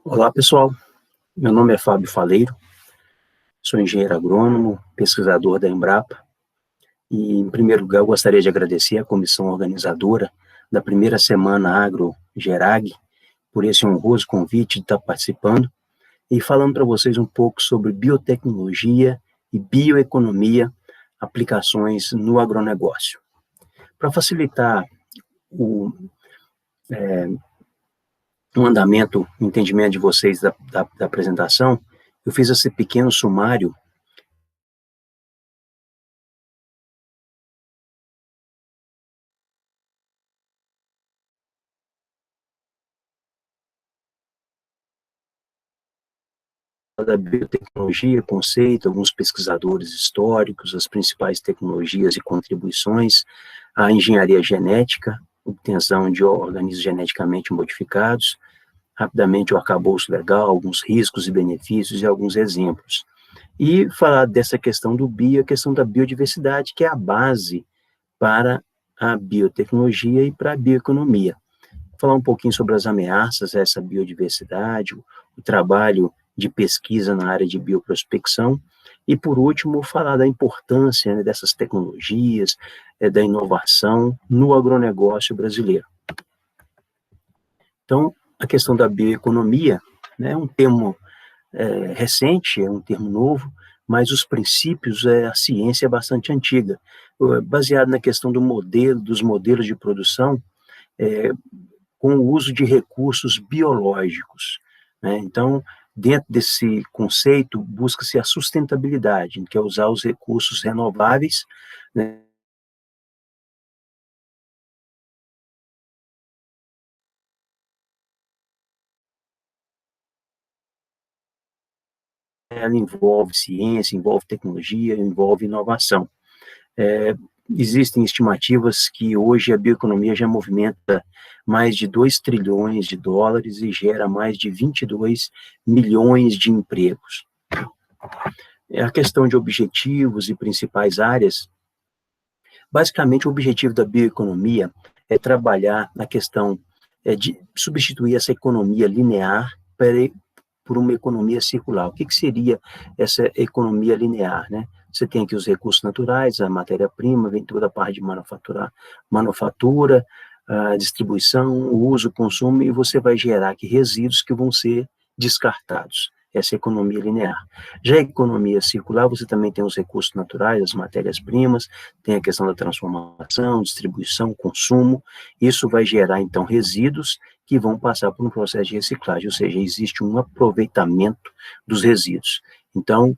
Olá, pessoal. Meu nome é Fábio Faleiro, sou engenheiro agrônomo, pesquisador da Embrapa, e, em primeiro lugar, eu gostaria de agradecer à comissão organizadora da primeira Semana Agro Gerag por esse honroso convite de estar participando e falando para vocês um pouco sobre biotecnologia e bioeconomia, aplicações no agronegócio. Para facilitar o andamento, o entendimento de vocês da apresentação, eu fiz esse pequeno sumário da biotecnologia, conceito, alguns pesquisadores históricos, as principais tecnologias e contribuições, a engenharia genética, obtenção de organismos geneticamente modificados, rapidamente o arcabouço legal, alguns riscos e benefícios e alguns exemplos. E falar dessa questão do bio, a questão da biodiversidade, que é a base para a biotecnologia e para a bioeconomia. Falar um pouquinho sobre as ameaças a essa biodiversidade, o trabalho de pesquisa na área de bioprospecção, e, por último, falar da importância, né, dessas tecnologias, da inovação no agronegócio brasileiro. Então, a questão da bioeconomia, né, é um termo recente, é um termo novo, mas os princípios, a ciência é bastante antiga, baseado na questão dos modelos de produção, com o uso de recursos biológicos, né? Então, dentro desse conceito, busca-se a sustentabilidade, que é usar os recursos renováveis, né? Ela envolve ciência, envolve tecnologia, envolve inovação. Existem estimativas que hoje a bioeconomia já movimenta mais de 2 trilhões de dólares e gera mais de 22 milhões de empregos. A questão de objetivos e principais áreas, basicamente o objetivo da bioeconomia é trabalhar na questão de substituir essa economia linear por uma economia circular. O que seria essa economia linear, né? Você tem aqui os recursos naturais, a matéria-prima, vem toda a parte de manufatura, a distribuição, o uso, o consumo, e você vai gerar aqui resíduos que vão ser descartados. Essa é a economia linear. Já a economia circular, você também tem os recursos naturais, as matérias-primas, tem a questão da transformação, distribuição, consumo, isso vai gerar, então, resíduos que vão passar por um processo de reciclagem, ou seja, existe um aproveitamento dos resíduos. Então,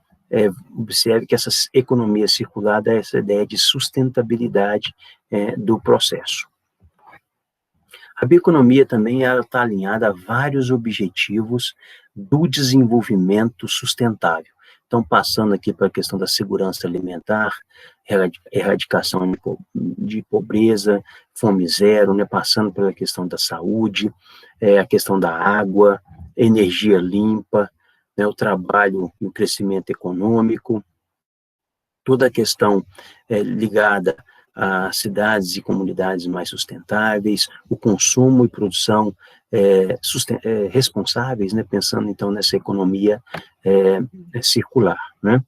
observe que essa economia circular dá essa ideia de sustentabilidade do processo. A bioeconomia também está alinhada a vários objetivos do desenvolvimento sustentável. Então, passando aqui para a questão da segurança alimentar, erradicação de pobreza, fome zero, né, passando pela questão da saúde, a questão da água, energia limpa, né, o trabalho e o crescimento econômico, toda a questão ligada a cidades e comunidades mais sustentáveis, o consumo e produção responsáveis, né, pensando então nessa economia circular, né.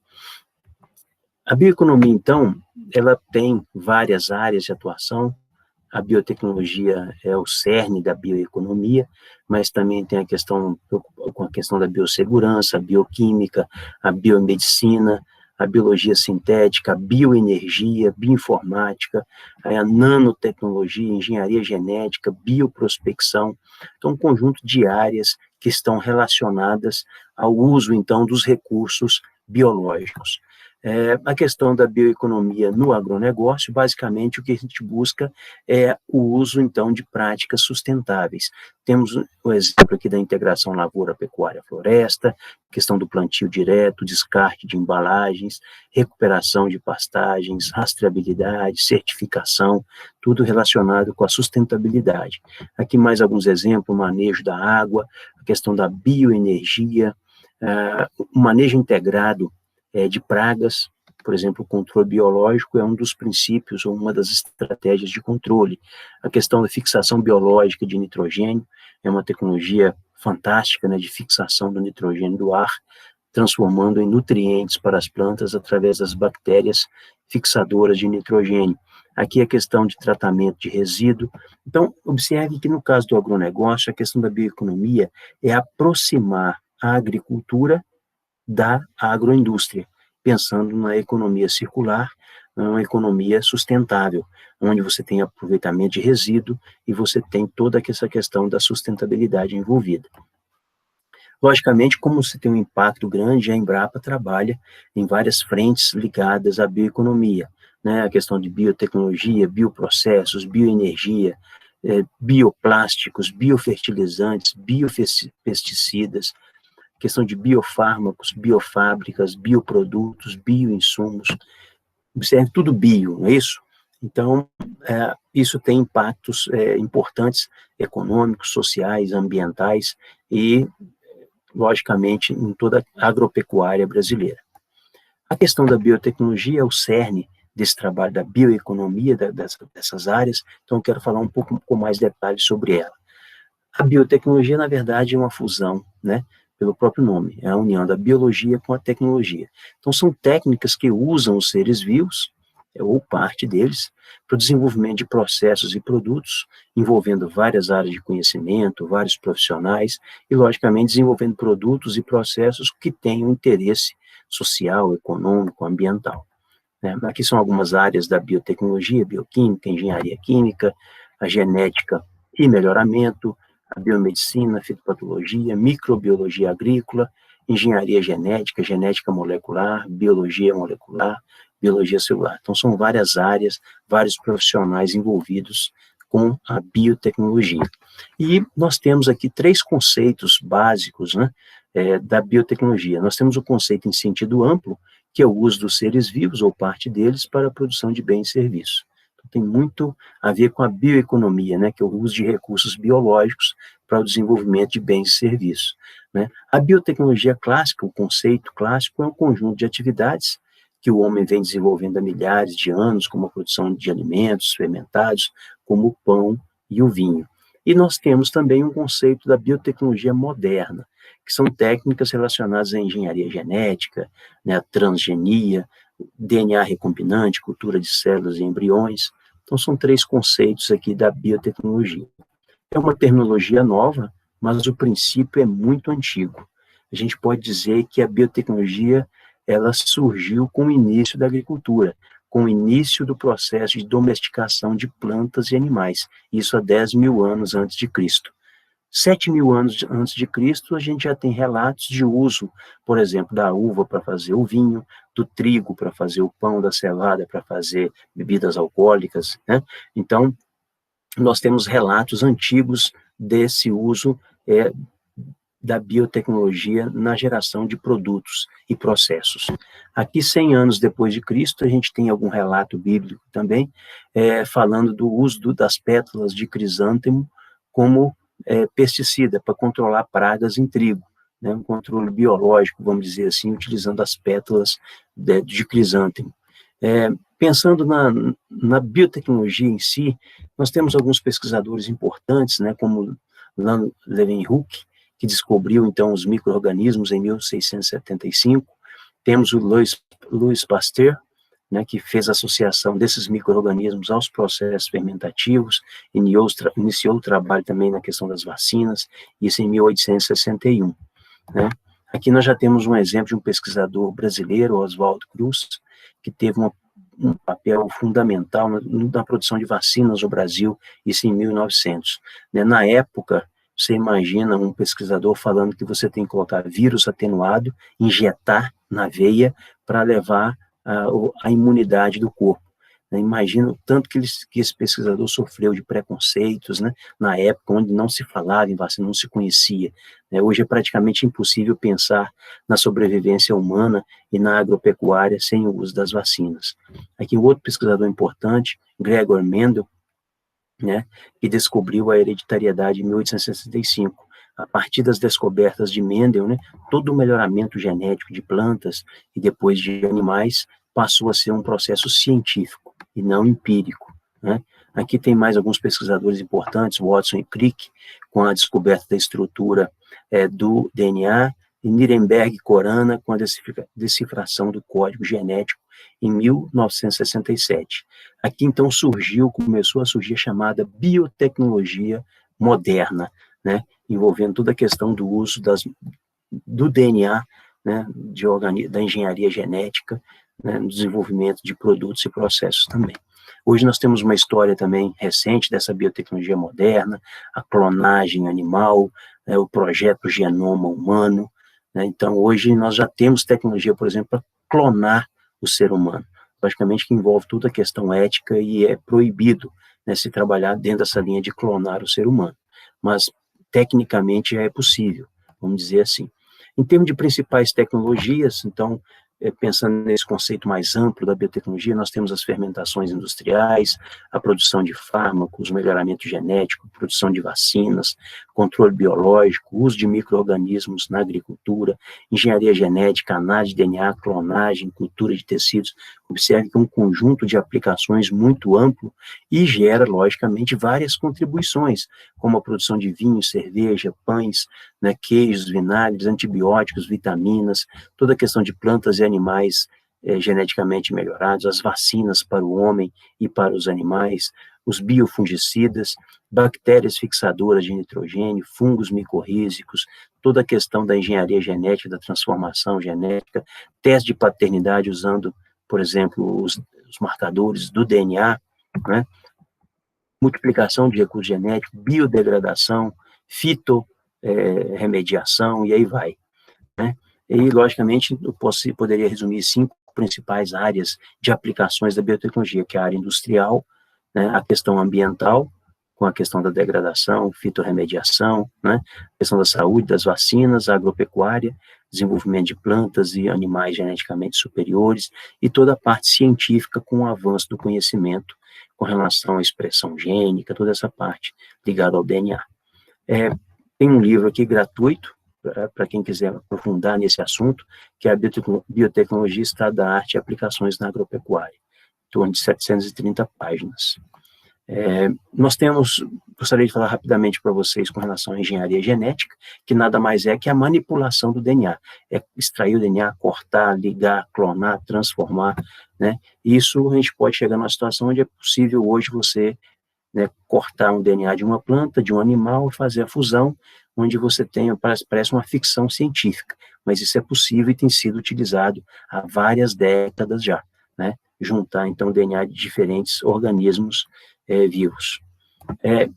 A bioeconomia, então, ela tem várias áreas de atuação. A biotecnologia é o cerne da bioeconomia, mas também tem a questão, com a questão da biossegurança, a bioquímica, a biomedicina, a biologia sintética, a bioenergia, bioinformática, a nanotecnologia, engenharia genética, bioprospecção. Então, um conjunto de áreas que estão relacionadas ao uso, então, dos recursos biológicos. A questão da bioeconomia no agronegócio, basicamente o que a gente busca é o uso, então, de práticas sustentáveis. Temos o exemplo aqui da integração lavoura, pecuária, floresta, questão do plantio direto, descarte de embalagens, recuperação de pastagens, rastreabilidade, certificação, tudo relacionado com a sustentabilidade. Aqui mais alguns exemplos: o manejo da água, a questão da bioenergia, o manejo integrado de pragas, por exemplo, o controle biológico é um dos princípios, ou uma das estratégias de controle. A questão da fixação biológica de nitrogênio é uma tecnologia fantástica, né, de fixação do nitrogênio do ar, transformando em nutrientes para as plantas através das bactérias fixadoras de nitrogênio. Aqui a questão de tratamento de resíduo. Então, observe que no caso do agronegócio, a questão da bioeconomia é aproximar a agricultura da agroindústria, pensando na economia circular, uma economia sustentável, onde você tem aproveitamento de resíduo e você tem toda essa questão da sustentabilidade envolvida. Logicamente, como você tem um impacto grande, a Embrapa trabalha em várias frentes ligadas à bioeconomia, né? A questão de biotecnologia, bioprocessos, bioenergia, bioplásticos, biofertilizantes, biopesticidas, questão de biofármacos, biofábricas, bioprodutos, bioinsumos, observe tudo bio, não é isso? Então, isso tem impactos importantes, econômicos, sociais, ambientais e, logicamente, em toda a agropecuária brasileira. A questão da biotecnologia é o cerne desse trabalho da bioeconomia, dessas áreas, então eu quero falar um pouco com mais detalhes sobre ela. A biotecnologia, na verdade, é uma fusão, né, pelo próprio nome, é a união da biologia com a tecnologia. Então, são técnicas que usam os seres vivos, ou parte deles, para o desenvolvimento de processos e produtos, envolvendo várias áreas de conhecimento, vários profissionais, e, logicamente, desenvolvendo produtos e processos que tenham interesse social, econômico, ambiental. Né? Aqui são algumas áreas da biotecnologia: bioquímica, engenharia química, a genética e melhoramento, a biomedicina, a fitopatologia, microbiologia agrícola, engenharia genética, genética molecular, biologia molecular, biologia celular. Então, são várias áreas, vários profissionais envolvidos com a biotecnologia. E nós temos aqui 3 conceitos básicos, né, da biotecnologia. Nós temos o conceito em sentido amplo, que é o uso dos seres vivos, ou parte deles, para a produção de bens e serviços. Então, tem muito a ver com a bioeconomia, né, que é o uso de recursos biológicos para o desenvolvimento de bens e serviços. Né? A biotecnologia clássica, o conceito clássico, é um conjunto de atividades que o homem vem desenvolvendo há milhares de anos, como a produção de alimentos fermentados, como o pão e o vinho. E nós temos também um conceito da biotecnologia moderna, que são técnicas relacionadas à engenharia genética, né, a transgenia, DNA recombinante, cultura de células e embriões. Então, são 3 conceitos aqui da biotecnologia. É uma terminologia nova, mas o princípio é muito antigo. A gente pode dizer que a biotecnologia ela surgiu com o início da agricultura, com o início do processo de domesticação de plantas e animais, isso há 10.000 anos antes de Cristo. 7.000 anos antes de Cristo, a gente já tem relatos de uso, por exemplo, da uva para fazer o vinho, do trigo para fazer o pão, da cevada para fazer bebidas alcoólicas, né? Então, nós temos relatos antigos desse uso da biotecnologia na geração de produtos e processos. Aqui, 100 anos depois de Cristo, a gente tem algum relato bíblico também, falando do uso das pétalas de crisântemo como pesticida para controlar pragas em trigo, né, um controle biológico, vamos dizer assim, utilizando as pétalas de crisântemo. Pensando na biotecnologia em si, nós temos alguns pesquisadores importantes, né, como Leeuwenhoek, que descobriu, então, os micro-organismos em 1675. Temos o Louis Pasteur, né, que fez a associação desses micro-organismos aos processos fermentativos, iniciou o trabalho também na questão das vacinas, isso em 1861. Né? Aqui nós já temos um exemplo de um pesquisador brasileiro, Oswaldo Cruz, que teve um papel fundamental na produção de vacinas no Brasil, isso em 1900. Né? Na época, você imagina um pesquisador falando que você tem que colocar vírus atenuado, injetar na veia para levar a imunidade do corpo. Né? Imagina o tanto que esse pesquisador sofreu de preconceitos, né? Na época onde não se falava em vacina, não se conhecia. Né? Hoje é praticamente impossível pensar na sobrevivência humana e na agropecuária sem o uso das vacinas. Aqui um outro pesquisador importante, Gregor Mendel, né, que descobriu a hereditariedade em 1865. A partir das descobertas de Mendel, né, todo o melhoramento genético de plantas e depois de animais passou a ser um processo científico e não empírico. Né? Aqui tem mais alguns pesquisadores importantes, Watson e Crick, com a descoberta da estrutura do DNA, e Nirenberg-Korana, com a decifração do código genético em 1967. Aqui, então, começou a surgir a chamada biotecnologia moderna, né, envolvendo toda a questão do uso do DNA, né, da engenharia genética, né, no desenvolvimento de produtos e processos também. Hoje nós temos uma história também recente dessa biotecnologia moderna, a clonagem animal, né, o projeto Genoma Humano, né. Então, hoje nós já temos tecnologia, por exemplo, para clonar o ser humano, logicamente que envolve toda a questão ética e é proibido, né, se trabalhar dentro dessa linha de clonar o ser humano, mas tecnicamente já é possível, vamos dizer assim. Em termos de principais tecnologias, então, pensando nesse conceito mais amplo da biotecnologia, nós temos as fermentações industriais, a produção de fármacos, melhoramento genético, produção de vacinas, controle biológico, uso de micro-organismos na agricultura, engenharia genética, análise de DNA, clonagem, cultura de tecidos. Observe que é um conjunto de aplicações muito amplo e gera, logicamente, várias contribuições, como a produção de vinho, cerveja, pães, né, queijos, vinagres, antibióticos, vitaminas, toda a questão de plantas e animais geneticamente melhorados, as vacinas para o homem e para os animais, os biofungicidas, bactérias fixadoras de nitrogênio, fungos micorrízicos, toda a questão da engenharia genética, da transformação genética, teste de paternidade usando, por exemplo, os marcadores do DNA, né? Multiplicação de recursos genéticos, biodegradação, fitorremediação, e aí vai, né? E, logicamente, poderia resumir 5 principais áreas de aplicações da biotecnologia, que é a área industrial, né, a questão ambiental, com a questão da degradação, fitorremediação, né, a questão da saúde, das vacinas, a agropecuária, desenvolvimento de plantas e animais geneticamente superiores, e toda a parte científica com o avanço do conhecimento com relação à expressão gênica, toda essa parte ligada ao DNA. Tem um livro aqui gratuito, para quem quiser aprofundar nesse assunto, que é a Biotecnologia, Estado da Arte e Aplicações na Agropecuária, em torno de 730 páginas. Gostaria de falar rapidamente para vocês com relação à engenharia genética, que nada mais é que a manipulação do DNA, é extrair o DNA, cortar, ligar, clonar, transformar, né? Isso a gente pode chegar numa situação onde é possível hoje você, né, cortar um DNA de uma planta, de um animal, e fazer a fusão, onde você tem, parece uma ficção científica, mas isso é possível e tem sido utilizado há várias décadas já, né? Juntar, então, o DNA de diferentes organismos vivos.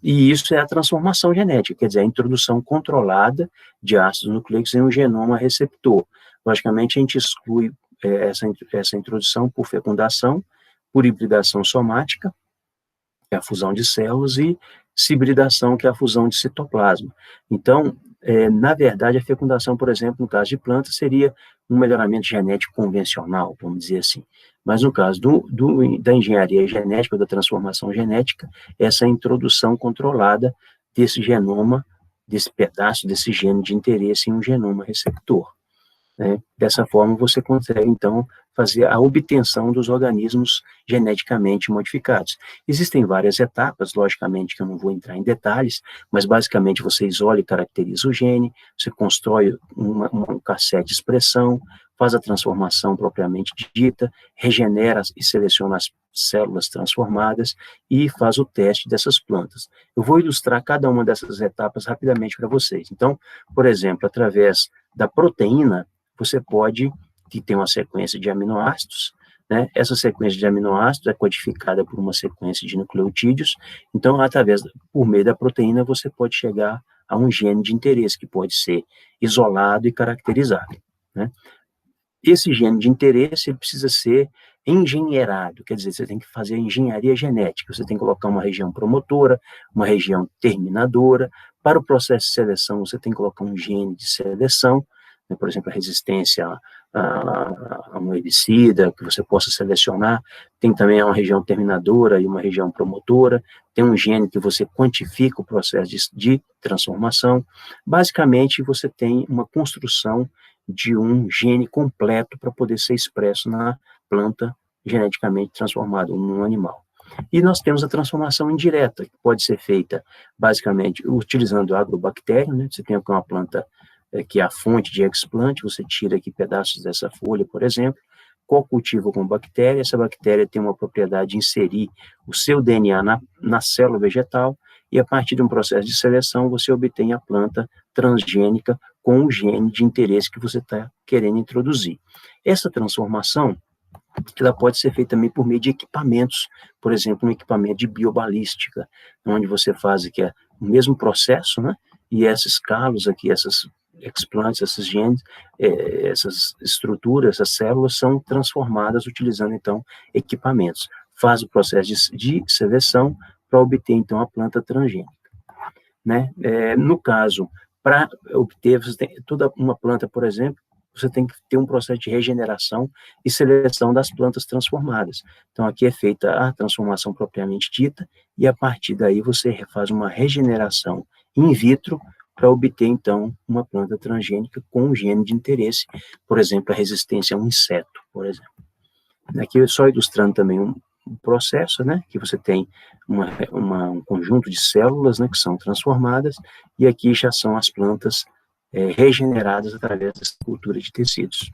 E isso é a transformação genética, quer dizer, a introdução controlada de ácidos nucleicos em um genoma receptor. Logicamente, a gente exclui essa introdução por fecundação, por hibridação somática, que é a fusão de células, e cibridação, que é a fusão de citoplasma. Então, na verdade, a fecundação, por exemplo, no caso de plantas, seria um melhoramento genético convencional, vamos dizer assim. Mas no caso da engenharia genética, da transformação genética, essa introdução controlada desse genoma, desse pedaço, desse gene de interesse em um genoma receptor. Né? Dessa forma, você consegue, então, fazer a obtenção dos organismos geneticamente modificados. Existem várias etapas, logicamente que eu não vou entrar em detalhes, mas basicamente você isola e caracteriza o gene, você constrói um cassete de expressão, faz a transformação propriamente dita, regenera e seleciona as células transformadas e faz o teste dessas plantas. Eu vou ilustrar cada uma dessas etapas rapidamente para vocês. Então, por exemplo, através da proteína, você pode, que tem uma sequência de aminoácidos, né? Essa sequência de aminoácidos é codificada por uma sequência de nucleotídeos, então, por meio da proteína, você pode chegar a um gene de interesse, que pode ser isolado e caracterizado, né? Esse gene de interesse, ele precisa ser engenheirado, quer dizer, você tem que fazer engenharia genética, você tem que colocar uma região promotora, uma região terminadora. Para o processo de seleção, você tem que colocar um gene de seleção, né, por exemplo, a resistência a um herbicida, que você possa selecionar. Tem também uma região terminadora e uma região promotora. Tem um gene que você quantifica o processo de transformação. Basicamente, você tem uma construção de um gene completo para poder ser expresso na planta geneticamente transformada, num animal. E nós temos a transformação indireta, que pode ser feita, basicamente, utilizando agrobactério, né? Você tem aqui uma planta que é a fonte de explante, você tira aqui pedaços dessa folha, por exemplo, co-cultiva com bactéria, essa bactéria tem uma propriedade de inserir o seu DNA na célula vegetal, e a partir de um processo de seleção, você obtém a planta transgênica com o gene de interesse que você está querendo introduzir. Essa transformação, ela pode ser feita também por meio de equipamentos, por exemplo, um equipamento de biobalística, onde você faz aqui o mesmo processo, né, e esses calos aqui, essas explantes, esses genes, essas estruturas, essas células são transformadas utilizando, então, equipamentos. Faz o processo de seleção para obter, então, a planta transgênica, né? No caso, para obter, você tem toda uma planta, por exemplo, você tem que ter um processo de regeneração e seleção das plantas transformadas. Então, aqui é feita a transformação propriamente dita, e a partir daí você faz uma regeneração in vitro para obter, então, uma planta transgênica com um gene de interesse, por exemplo, a resistência a um inseto, por exemplo. Aqui só ilustrando também um processo, né, que você tem um conjunto de células, né, que são transformadas, e aqui já são as plantas regeneradas através da cultura de tecidos.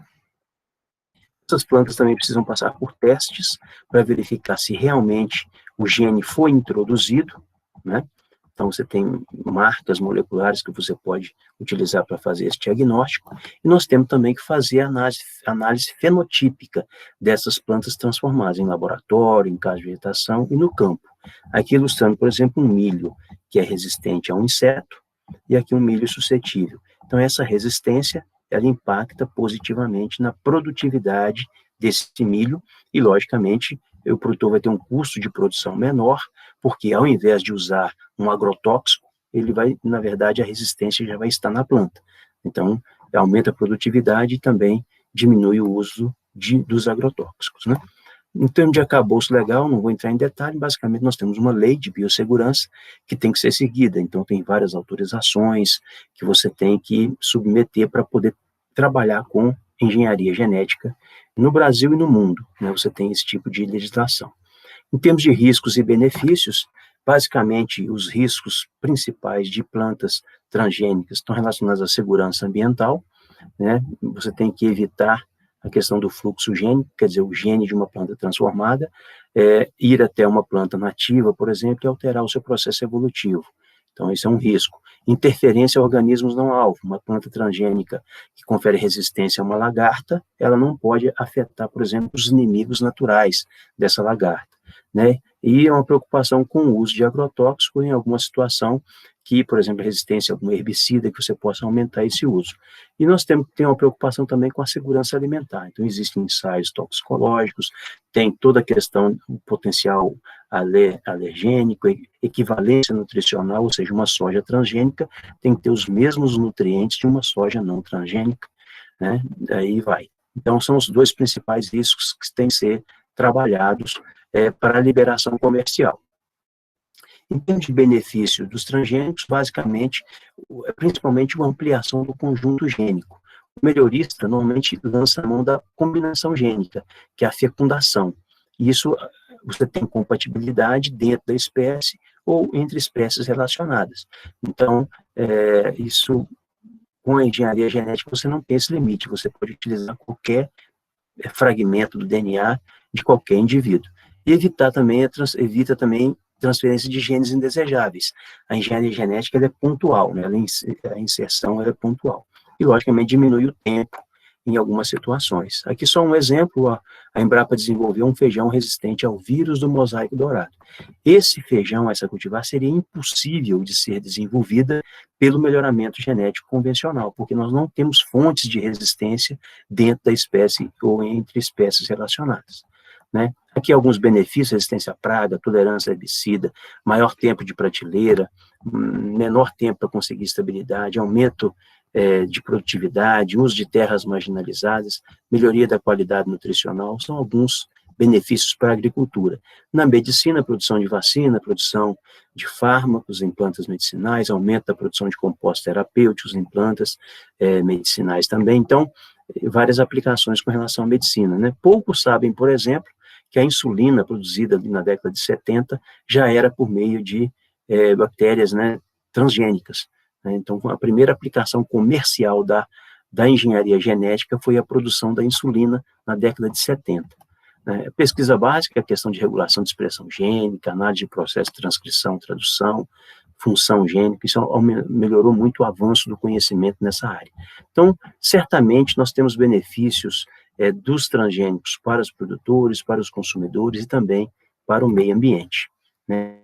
Essas plantas também precisam passar por testes para verificar se realmente o gene foi introduzido, né? Então, você tem marcas moleculares que você pode utilizar para fazer esse diagnóstico, e nós temos também que fazer a análise fenotípica dessas plantas transformadas em laboratório, em caso de vegetação e no campo. Aqui ilustrando, por exemplo, um milho que é resistente a um inseto, e aqui um milho suscetível. Então, essa resistência, ela impacta positivamente na produtividade desse milho, e, logicamente, o produtor vai ter um custo de produção menor, porque ao invés de usar um agrotóxico, ele vai, na verdade, a resistência já vai estar na planta. Então, aumenta a produtividade e também diminui o uso dos agrotóxicos, né? Em termos de arcabouço legal, não vou entrar em detalhe, basicamente nós temos uma lei de biossegurança que tem que ser seguida, então tem várias autorizações que você tem que submeter para poder trabalhar com engenharia genética no Brasil e no mundo, né? Você tem esse tipo de legislação. Em termos de riscos e benefícios, basicamente os riscos principais de plantas transgênicas estão relacionados à segurança ambiental, né? Você tem que evitar a questão do fluxo gênico, quer dizer, o gene de uma planta transformada, ir até uma planta nativa, por exemplo, e alterar o seu processo evolutivo. Então, isso é um risco. Interferência a organismos não alvo. Uma planta transgênica que confere resistência a uma lagarta, ela não pode afetar, por exemplo, os inimigos naturais dessa lagarta, né? E é uma preocupação com o uso de agrotóxico em alguma situação que, por exemplo, resistência a algum herbicida, que você possa aumentar esse uso. E nós temos que ter uma preocupação também com a segurança alimentar. Então, existem ensaios toxicológicos, tem toda a questão do potencial alergênico, equivalência nutricional, ou seja, uma soja transgênica tem que ter os mesmos nutrientes de uma soja não transgênica, né? Daí vai. Então, são os dois principais riscos que têm que ser trabalhados para a liberação comercial. Em termos de benefício dos transgênicos, basicamente, principalmente uma ampliação do conjunto gênico. O melhorista normalmente lança a mão da combinação gênica, que é a fecundação. Isso você tem compatibilidade dentro da espécie ou entre espécies relacionadas. Então, isso, com a engenharia genética, você não tem esse limite, você pode utilizar qualquer fragmento do DNA de qualquer indivíduo. E evita também transferência de genes indesejáveis. A engenharia genética ela é pontual, né? A inserção ela é pontual. E, logicamente, diminui o tempo em algumas situações. Aqui só um exemplo, a Embrapa desenvolveu um feijão resistente ao vírus do mosaico dourado. Esse feijão, essa cultivar, seria impossível de ser desenvolvida pelo melhoramento genético convencional, porque nós não temos fontes de resistência dentro da espécie ou entre espécies relacionadas, né? Aqui alguns benefícios: resistência à praga, tolerância a herbicida, maior tempo de prateleira, menor tempo para conseguir estabilidade, aumento de produtividade, uso de terras marginalizadas, melhoria da qualidade nutricional, são alguns benefícios para a agricultura. Na medicina, produção de vacina, produção de fármacos em plantas medicinais, aumento da produção de compostos terapêuticos em plantas medicinais também. Então, várias aplicações com relação à medicina, né? Poucos sabem, por exemplo, que a insulina produzida na década de 70 já era por meio de bactérias, né, transgênicas. Né? Então, a primeira aplicação comercial da engenharia genética foi a produção da insulina na década de 70. Pesquisa básica, a questão de regulação de expressão gênica, análise de processo de transcrição, tradução, função gênica, isso melhorou muito o avanço do conhecimento nessa área. Então, certamente, nós temos benefícios dos transgênicos para os produtores, para os consumidores e também para o meio ambiente. Né?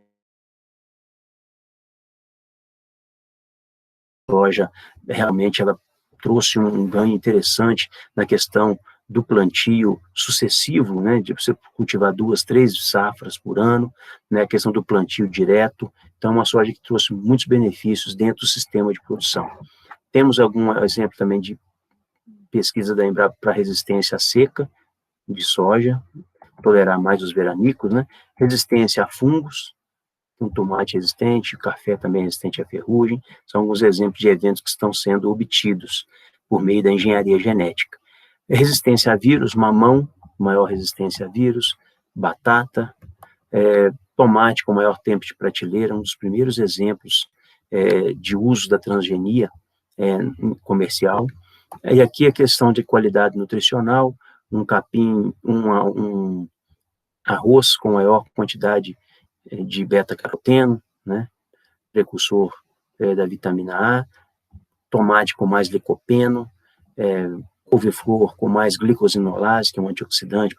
A soja, realmente, ela trouxe um ganho interessante na questão do plantio sucessivo, né, de você cultivar 2, 3 safras por ano, né, a questão do plantio direto. Então, uma soja que trouxe muitos benefícios dentro do sistema de produção. Temos algum exemplo também de pesquisa da Embrapa para resistência à seca de soja, tolerar mais os veranicos, né, resistência a fungos, um tomate resistente, o café também resistente à ferrugem, são alguns exemplos de eventos que estão sendo obtidos por meio da engenharia genética. Resistência a vírus, mamão, maior resistência a vírus, batata, tomate com maior tempo de prateleira, um dos primeiros exemplos de uso da transgenia comercial. E aqui a questão de qualidade nutricional, um capim, um arroz com maior quantidade de beta-caroteno, né, precursor da vitamina A, tomate com mais licopeno, couve-flor com mais glicosinolase, que é um antioxidante.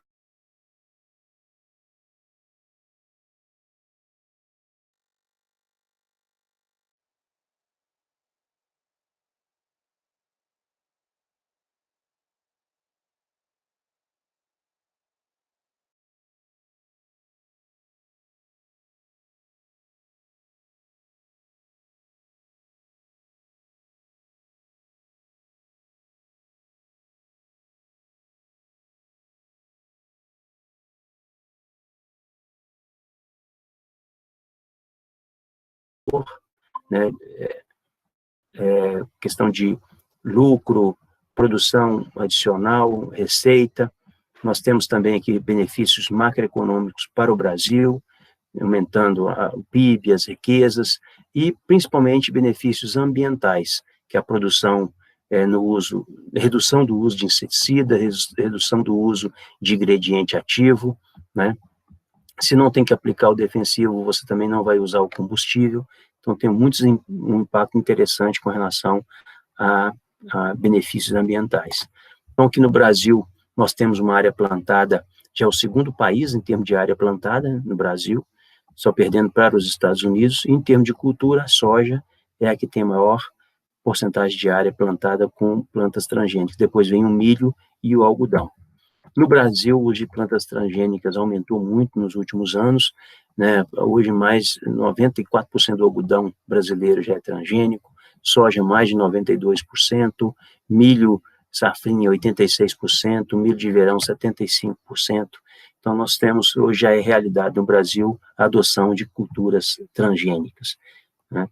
Né, questão de lucro, produção adicional, receita. Nós temos também aqui benefícios macroeconômicos para o Brasil, aumentando o PIB, as riquezas, e principalmente benefícios ambientais, que é a produção no uso, redução do uso de inseticida, redução do uso de ingrediente ativo, né? Se não tem que aplicar o defensivo, você também não vai usar o combustível. Então, tem um impacto interessante com relação a benefícios ambientais. Então, aqui no Brasil, nós temos uma área plantada, já é o segundo país em termos de área plantada no Brasil, só perdendo para os Estados Unidos. E, em termos de cultura, a soja é a que tem maior porcentagem de área plantada com plantas transgênicas. Depois vem o milho e o algodão. No Brasil, o uso de plantas transgênicas aumentou muito nos últimos anos, né? Hoje, mais 94% do algodão brasileiro já é transgênico, soja mais de 92%, milho safrinha 86%, milho de verão 75%. Então, nós temos, hoje já é realidade no Brasil, a adoção de culturas transgênicas, né?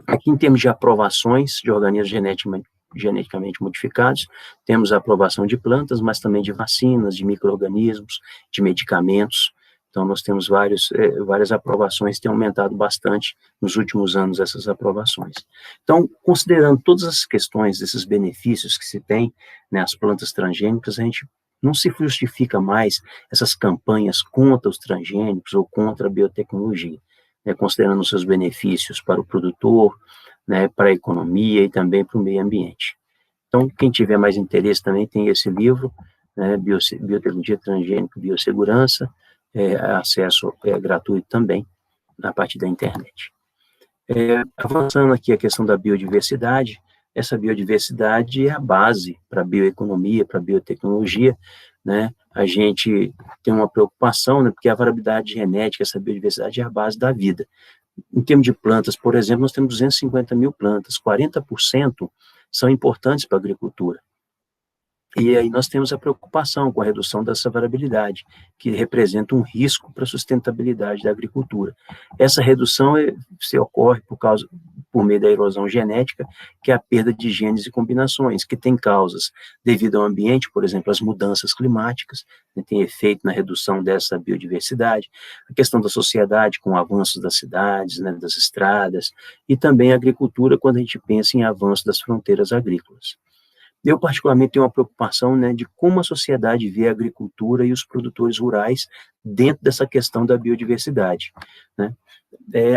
Aqui, em termos de aprovações de organismos geneticamente modificados, temos a aprovação de plantas, mas também de vacinas, de micro-organismos, de medicamentos. Então, nós temos várias aprovações, tem aumentado bastante nos últimos anos essas aprovações. Então, considerando todas as questões, esses benefícios que se tem, né, as plantas transgênicas, a gente não se justifica mais essas campanhas contra os transgênicos ou contra a biotecnologia, né, considerando os seus benefícios para o produtor, né, para a economia e também para o meio ambiente. Então, quem tiver mais interesse também tem esse livro, né, Biotecnologia Transgênica e Biossegurança, acesso gratuito também, na parte da internet. Avançando aqui a questão da biodiversidade, essa biodiversidade é a base para a bioeconomia, para a biotecnologia, né? A gente tem uma preocupação, né, porque a variabilidade genética, essa biodiversidade é a base da vida. Em termos de plantas, por exemplo, nós temos 250 mil plantas, 40% são importantes para a agricultura. E aí nós temos a preocupação com a redução dessa variabilidade, que representa um risco para a sustentabilidade da agricultura. Essa redução se ocorre por meio da erosão genética, que é a perda de genes e combinações, que tem causas devido ao ambiente, por exemplo, as mudanças climáticas, né, tem efeito na redução dessa biodiversidade, a questão da sociedade com o avanço das cidades, né, das estradas, e também a agricultura, quando a gente pensa em avanço das fronteiras agrícolas. Eu, particularmente, tenho uma preocupação, né, de como a sociedade vê a agricultura e os produtores rurais dentro dessa questão da biodiversidade, né?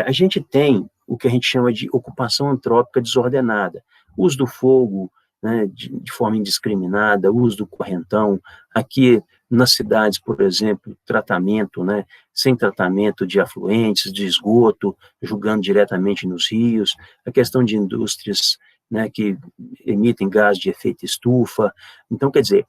A gente tem o que a gente chama de ocupação antrópica desordenada, uso do fogo, né, de forma indiscriminada, uso do correntão, aqui nas cidades, por exemplo, tratamento, né, sem tratamento de afluentes, de esgoto, jogando diretamente nos rios, a questão de indústrias, né, que emitem gás de efeito estufa. Então, quer dizer,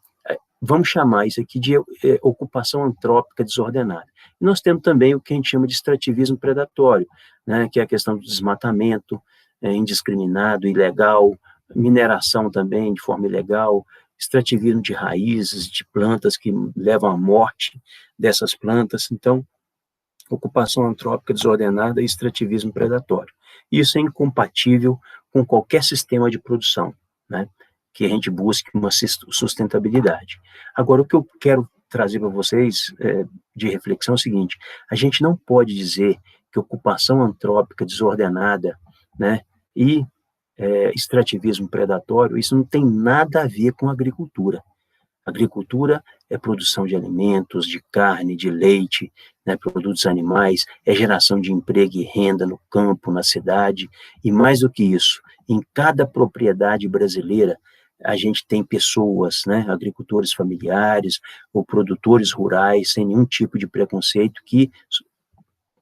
vamos chamar isso aqui de ocupação antrópica desordenada. E nós temos também o que a gente chama de extrativismo predatório, né, que é a questão do desmatamento indiscriminado, ilegal, mineração também de forma ilegal, extrativismo de raízes, de plantas que levam à morte dessas plantas. Então, ocupação antrópica desordenada e extrativismo predatório. Isso é incompatível com qualquer sistema de produção, né, que a gente busque uma sustentabilidade. Agora, o que eu quero trazer para vocês de reflexão é o seguinte: a gente não pode dizer que ocupação antrópica desordenada, né, e extrativismo predatório, isso não tem nada a ver com agricultura. Agricultura é produção de alimentos, de carne, de leite, né, produtos animais, é geração de emprego e renda no campo, na cidade, e mais do que isso, em cada propriedade brasileira, a gente tem pessoas, né, agricultores familiares ou produtores rurais, sem nenhum tipo de preconceito, que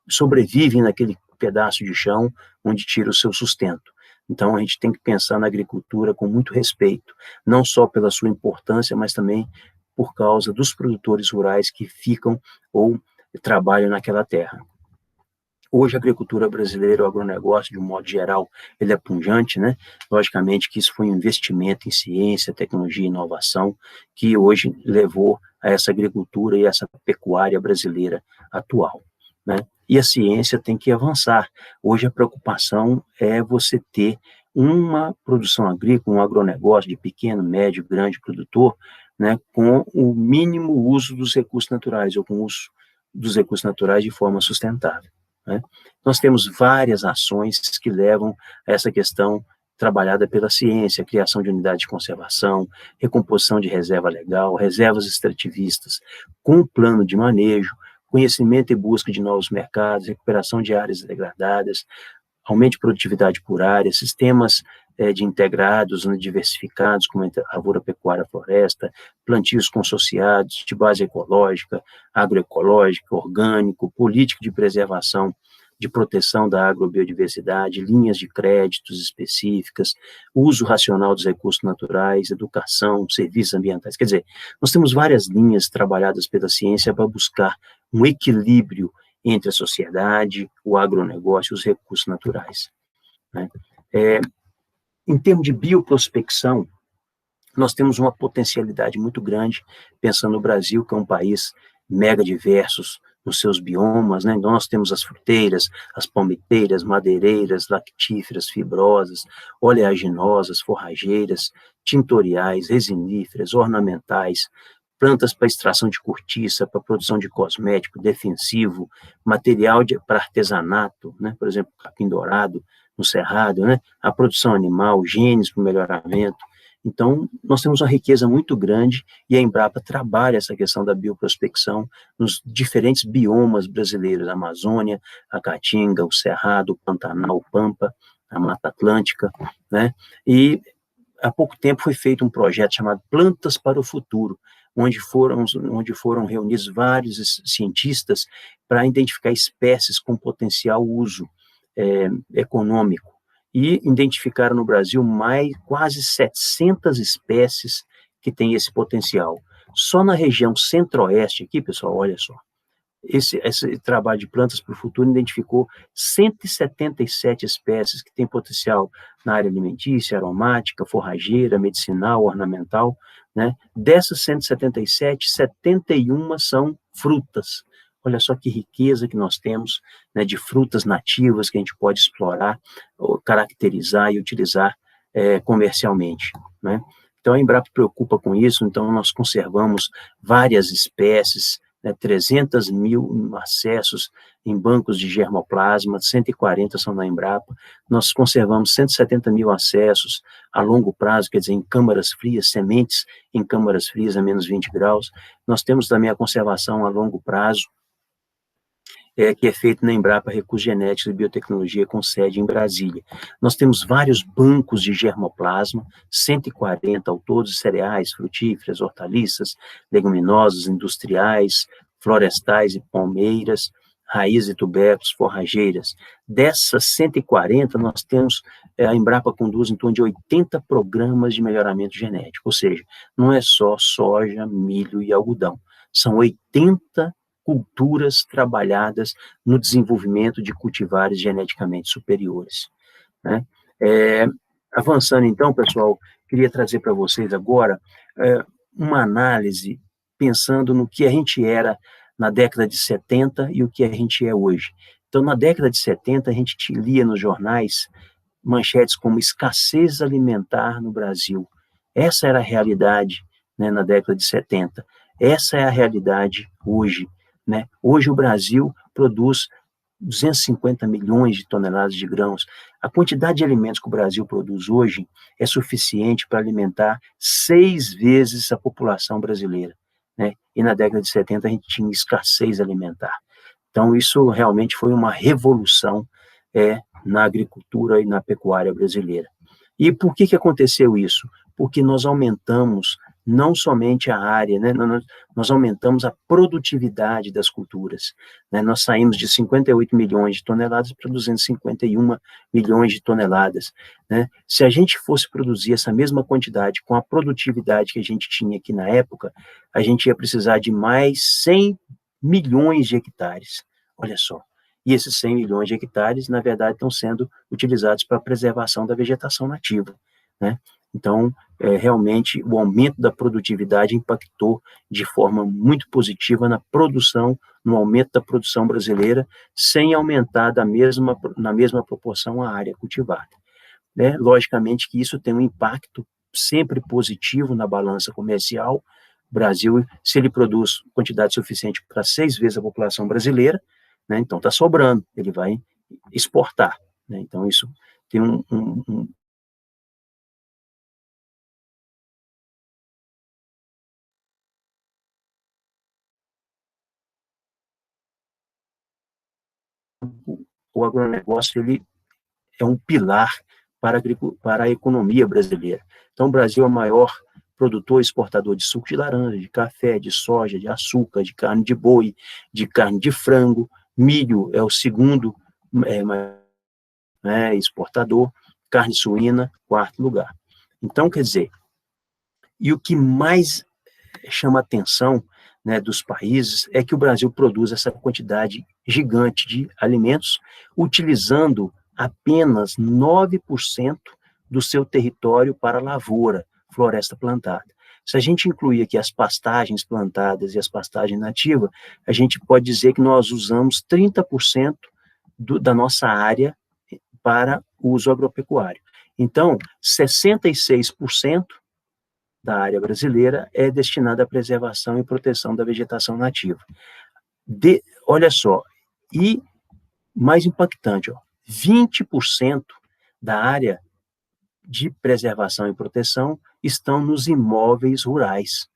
sobrevivem naquele pedaço de chão onde tira o seu sustento. Então, a gente tem que pensar na agricultura com muito respeito, não só pela sua importância, mas também por causa dos produtores rurais que ficam ou trabalham naquela terra. Hoje, a agricultura brasileira, o agronegócio, de um modo geral, ele é pujante, né? Logicamente que isso foi um investimento em ciência, tecnologia e inovação que hoje levou a essa agricultura e essa pecuária brasileira atual, né? E a ciência tem que avançar. Hoje a preocupação é você ter uma produção agrícola, um agronegócio de pequeno, médio, grande produtor, né, com o mínimo uso dos recursos naturais, ou com o uso dos recursos naturais de forma sustentável, né? Nós temos várias ações que levam a essa questão trabalhada pela ciência, a criação de unidades de conservação, recomposição de reserva legal, reservas extrativistas, com plano de manejo, conhecimento e busca de novos mercados, recuperação de áreas degradadas, aumento de produtividade por área, sistemas de integrados, né, diversificados, como a lavoura, pecuária, floresta, plantios consociados, de base ecológica, agroecológica, orgânico, política de preservação, de proteção da agrobiodiversidade, linhas de créditos específicas, uso racional dos recursos naturais, educação, serviços ambientais. Quer dizer, nós temos várias linhas trabalhadas pela ciência para buscar um equilíbrio entre a sociedade, o agronegócio e os recursos naturais, né? Em termos de bioprospecção, nós temos uma potencialidade muito grande, pensando no Brasil, que é um país mega diversos nos seus biomas, né? Então, nós temos as fruteiras, as palmiteiras, madeireiras, lactíferas, fibrosas, oleaginosas, forrageiras, tintoriais, resiníferas, ornamentais, plantas para extração de cortiça, para produção de cosmético, defensivo, material para artesanato, né? Por exemplo, capim-dourado no cerrado, né? A produção animal, genes para o melhoramento. Então, nós temos uma riqueza muito grande e a Embrapa trabalha essa questão da bioprospecção nos diferentes biomas brasileiros, a Amazônia, a Caatinga, o Cerrado, o Pantanal, o Pampa, a Mata Atlântica, né? E há pouco tempo foi feito um projeto chamado Plantas para o Futuro, onde foram reunidos vários cientistas para identificar espécies com potencial uso econômico, e identificaram no Brasil quase 700 espécies que têm esse potencial. Só na região centro-oeste aqui, pessoal, olha só, esse trabalho de Plantas para o Futuro identificou 177 espécies que têm potencial na área alimentícia, aromática, forrageira, medicinal, ornamental, né? Dessas 177, 71 são frutas. Olha só que riqueza que nós temos, né, de frutas nativas que a gente pode explorar, caracterizar e utilizar comercialmente, né? Então, a Embrapa preocupa com isso, então nós conservamos várias espécies, né, 300 mil acessos em bancos de germoplasma, 140 são na Embrapa, nós conservamos 170 mil acessos a longo prazo, quer dizer, em câmaras frias, sementes em câmaras frias a menos 20 graus, nós temos também a conservação a longo prazo, que é feito na Embrapa Recursos Genéticos e Biotecnologia, com sede em Brasília. Nós temos vários bancos de germoplasma, 140 ao todo, cereais, frutíferas, hortaliças, leguminosas, industriais, florestais e palmeiras, raízes e tubérculos, forrageiras. Dessas 140, nós temos, a Embrapa conduz em torno de 80 programas de melhoramento genético, ou seja, não é só soja, milho e algodão, são 80 culturas trabalhadas no desenvolvimento de cultivares geneticamente superiores, né? Avançando então, pessoal, queria trazer para vocês agora uma análise pensando no que a gente era na década de 70 e o que a gente é hoje. Então, na década de 70, a gente lia nos jornais manchetes como escassez alimentar no Brasil. Essa era a realidade, né, na década de 70. Essa é a realidade hoje, né? Hoje o Brasil produz 250 milhões de toneladas de grãos. A quantidade de alimentos que o Brasil produz hoje é suficiente para alimentar 6 vezes a população brasileira, né? E na década de 70 a gente tinha escassez alimentar. Então isso realmente foi uma revolução na agricultura e na pecuária brasileira. E por que aconteceu isso? Porque nós aumentamos não somente a área, né? Nós aumentamos a produtividade das culturas, né? Nós saímos de 58 milhões de toneladas para 251 milhões de toneladas, né? Se a gente fosse produzir essa mesma quantidade com a produtividade que a gente tinha aqui na época, a gente ia precisar de mais 100 milhões de hectares, olha só. E esses 100 milhões de hectares, na verdade, estão sendo utilizados para a preservação da vegetação nativa, né? Então, realmente, o aumento da produtividade impactou de forma muito positiva na produção, no aumento da produção brasileira, sem aumentar na mesma proporção a área cultivada, né? Logicamente que isso tem um impacto sempre positivo na balança comercial. O Brasil, se ele produz quantidade suficiente para 6 vezes a população brasileira, né, então está sobrando, ele vai exportar, né? Então isso tem o agronegócio, ele é um pilar para a economia brasileira. Então, o Brasil é o maior produtor e exportador de suco de laranja, de café, de soja, de açúcar, de carne de boi, de carne de frango, milho é o segundo exportador, carne suína, quarto lugar. Então, quer dizer, e o que mais chama a atenção, né, dos países é que o Brasil produz essa quantidade gigante de alimentos, utilizando apenas 9% do seu território para lavoura, floresta plantada. Se a gente incluir aqui as pastagens plantadas e as pastagens nativas, a gente pode dizer que nós usamos 30% da nossa área para uso agropecuário. Então, 66% da área brasileira é destinada à preservação e proteção da vegetação nativa. Olha só, e mais impactante, 20% da área de preservação e proteção estão nos imóveis rurais,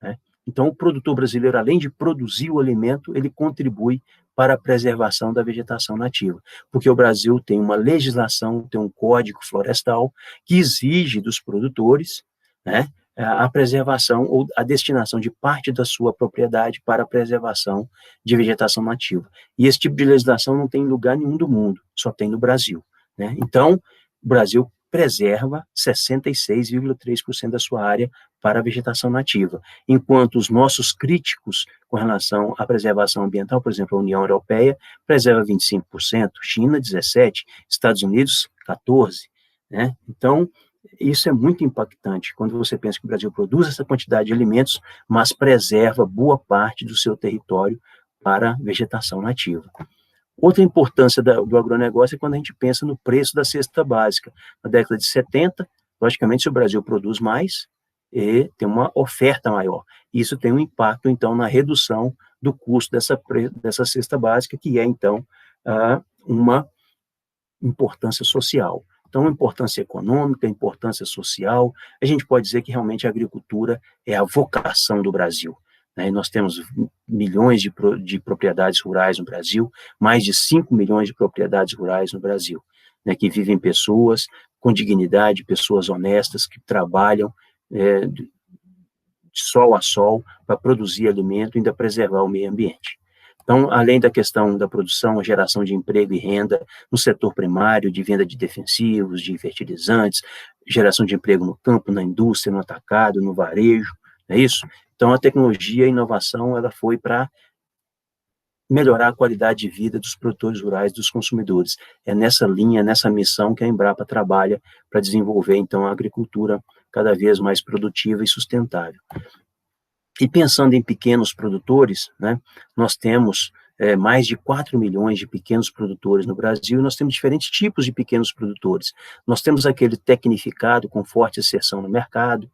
né? Então, o produtor brasileiro, além de produzir o alimento, ele contribui para a preservação da vegetação nativa, porque o Brasil tem uma legislação, tem um código florestal que exige dos produtores, né, a preservação ou a destinação de parte da sua propriedade para a preservação de vegetação nativa. E esse tipo de legislação não tem em lugar nenhum do mundo, só tem no Brasil, né? Então, o Brasil preserva 66,3% da sua área para a vegetação nativa, enquanto os nossos críticos com relação à preservação ambiental, por exemplo, a União Europeia, preserva 25%, China 17%, Estados Unidos 14%, né? Então, isso é muito impactante, quando você pensa que o Brasil produz essa quantidade de alimentos, mas preserva boa parte do seu território para a vegetação nativa. Outra importância do agronegócio é quando a gente pensa no preço da cesta básica. Na década de 70, logicamente, se o Brasil produz mais, e tem uma oferta maior. Isso tem um impacto, então, na redução do custo dessa cesta básica, que é, então, uma importância social. Então, importância econômica, importância social, a gente pode dizer que realmente a agricultura é a vocação do Brasil. Né? Nós temos milhões de propriedades rurais no Brasil, mais de 5 milhões de propriedades rurais no Brasil, né, que vivem pessoas com dignidade, pessoas honestas, que trabalham de sol a sol para produzir alimento e ainda preservar o meio ambiente. Então, além da questão da produção, a geração de emprego e renda no setor primário, de venda de defensivos, de fertilizantes, geração de emprego no campo, na indústria, no atacado, no varejo, não é isso? Então, a tecnologia e a inovação, ela foi para melhorar a qualidade de vida dos produtores rurais, dos consumidores. É nessa linha, nessa missão que a Embrapa trabalha para desenvolver, então, a agricultura cada vez mais produtiva e sustentável. E pensando em pequenos produtores, né, nós temos mais de 4 milhões de pequenos produtores no Brasil, e nós temos diferentes tipos de pequenos produtores. Nós temos aquele tecnificado com forte inserção no mercado,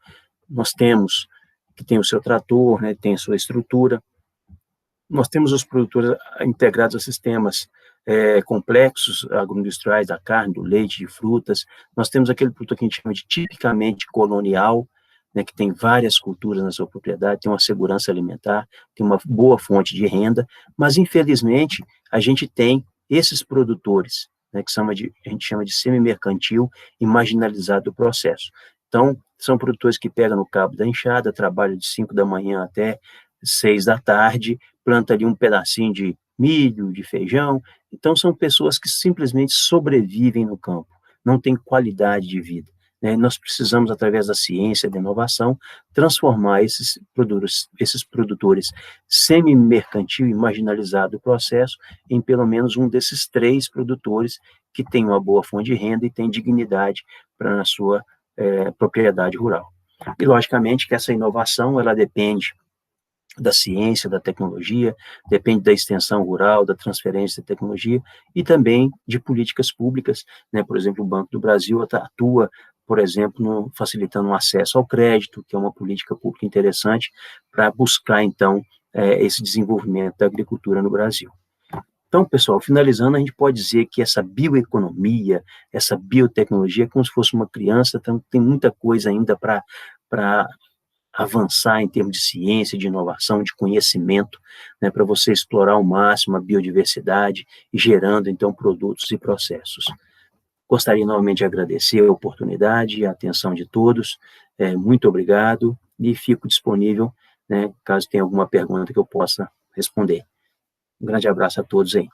nós temos que tem o seu trator, né, tem a sua estrutura, nós temos os produtores integrados a sistemas complexos, agroindustriais, da carne, do leite, de frutas, nós temos aquele produtor que a gente chama de tipicamente colonial, né, que tem várias culturas na sua propriedade, tem uma segurança alimentar, tem uma boa fonte de renda, mas, infelizmente, a gente tem esses produtores, né, que a gente chama de semi-mercantil e marginalizado do processo. Então, são produtores que pegam no cabo da enxada, trabalham de 5 da manhã até 6 da tarde, planta ali um pedacinho de milho, de feijão, então são pessoas que simplesmente sobrevivem no campo, não têm qualidade de vida. Nós precisamos, através da ciência, da inovação, transformar esses produtores semi-mercantil e marginalizado do processo em pelo menos um desses 3 produtores que tem uma boa fonte de renda e tem dignidade para a sua propriedade rural. E, logicamente, que essa inovação, ela depende da ciência, da tecnologia, depende da extensão rural, da transferência de tecnologia e também de políticas públicas, né? Por exemplo, o Banco do Brasil atua, por exemplo, facilitando o acesso ao crédito, que é uma política pública interessante para buscar, então, esse desenvolvimento da agricultura no Brasil. Então, pessoal, finalizando, a gente pode dizer que essa bioeconomia, essa biotecnologia é como se fosse uma criança, então tem muita coisa ainda para avançar em termos de ciência, de inovação, de conhecimento, né, para você explorar ao máximo a biodiversidade e gerando, então, produtos e processos. Gostaria novamente de agradecer a oportunidade e a atenção de todos, muito obrigado, e fico disponível, né, caso tenha alguma pergunta que eu possa responder. Um grande abraço a todos aí.